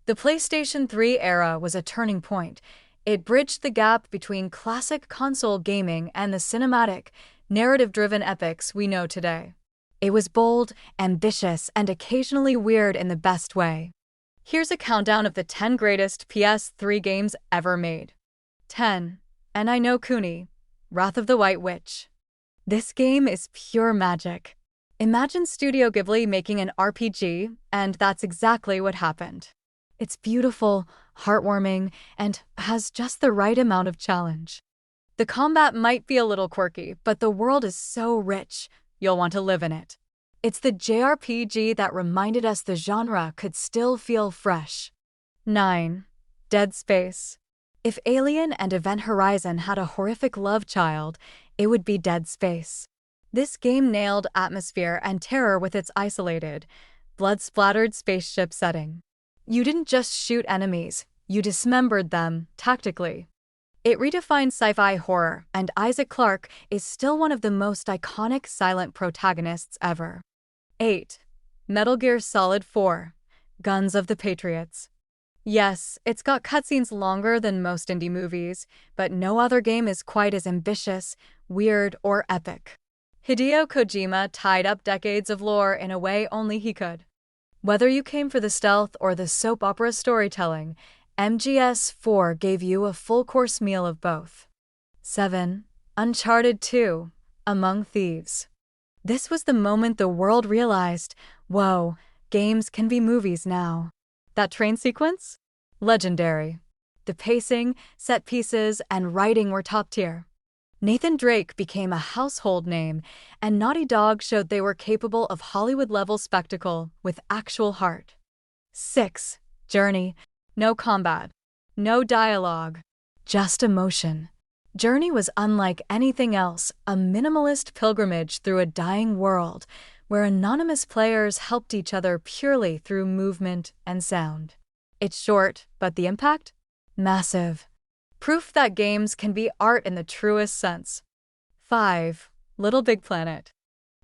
The PlayStation 3 era was a turning point. It bridged the gap between classic console gaming and the cinematic, narrative-driven epics we know today. It was bold, ambitious, and occasionally weird in the best way. Here's a countdown of the 10 greatest PS3 games ever made. 10. And I Know Kuni, Wrath of the White Witch. This game is pure magic. Imagine Studio Ghibli making an RPG, and that's exactly what happened. It's beautiful, heartwarming, and has just the right amount of challenge. The combat might be a little quirky, but the world is so rich, you'll want to live in it. It's the JRPG that reminded us the genre could still feel fresh. 9. Dead Space. If Alien and Event Horizon had a horrific love child, it would be Dead Space. This game nailed atmosphere and terror with its isolated, blood-splattered spaceship setting. You didn't just shoot enemies, you dismembered them tactically. It redefined sci-fi horror, and Isaac Clarke is still one of the most iconic silent protagonists ever. 8. Metal Gear Solid 4: Guns of the Patriots. Yes, it's got cutscenes longer than most indie movies, but no other game is quite as ambitious, weird, or epic. Hideo Kojima tied up decades of lore in a way only he could. Whether you came for the stealth or the soap opera storytelling, MGS4 gave you a full-course meal of both. 7. Uncharted 2: Among Thieves. This was the moment the world realized, whoa, games can be movies now. That train sequence? Legendary. The pacing, set pieces, and writing were top tier. Nathan Drake became a household name, and Naughty Dog showed they were capable of Hollywood-level spectacle with actual heart. 6. Journey. No combat. No dialogue. Just emotion. Journey was unlike anything else, a minimalist pilgrimage through a dying world, where anonymous players helped each other purely through movement and sound. It's short, but the impact? Massive. Proof that games can be art in the truest sense. 5. Little Big Planet.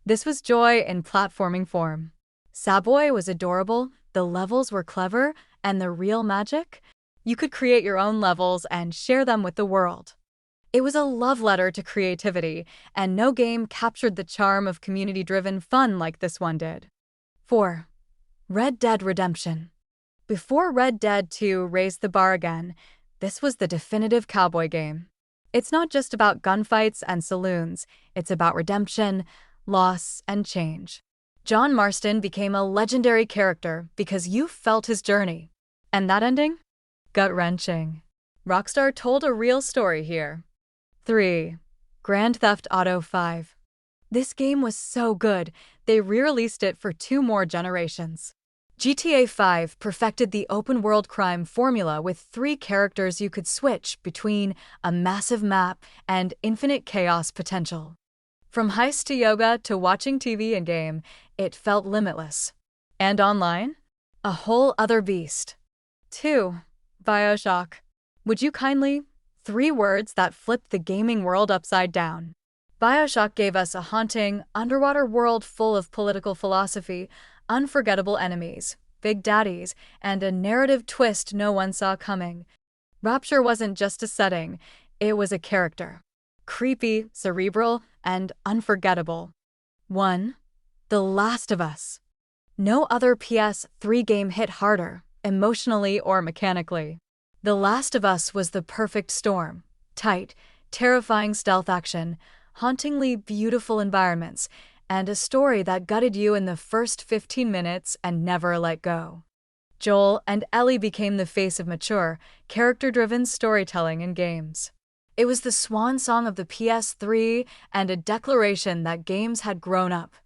This was joy in platforming form. Saboy was adorable, the levels were clever, and the real magic? You could create your own levels and share them with the world. It was a love letter to creativity, and no game captured the charm of community-driven fun like this one did. 4. Red Dead Redemption. Before Red Dead 2 raised the bar again, this was the definitive cowboy game. It's not just about gunfights and saloons, it's about redemption, loss, and change. John Marston became a legendary character because you felt his journey. And that ending? Gut-wrenching. Rockstar told a real story here. 3. Grand Theft Auto 5. This game was so good, they re-released it for 2 more generations. GTA 5 perfected the open-world crime formula with 3 characters you could switch between, a massive map, and infinite chaos potential. From heist to yoga to watching TV in-game, it felt limitless. And online? A whole other beast. 2. BioShock. Would you kindly? 3 words that flipped the gaming world upside down. BioShock gave us a haunting, underwater world full of political philosophy, unforgettable enemies, big daddies, and a narrative twist no one saw coming. Rapture wasn't just a setting, it was a character. Creepy, cerebral, and unforgettable. 1. The Last of Us. No other PS3 game hit harder, emotionally or mechanically. The Last of Us was the perfect storm. Tight, terrifying stealth action, hauntingly beautiful environments, and a story that gutted you in the first 15 minutes and never let go. Joel and Ellie became the face of mature, character-driven storytelling in games. It was the swan song of the PS3 and a declaration that games had grown up.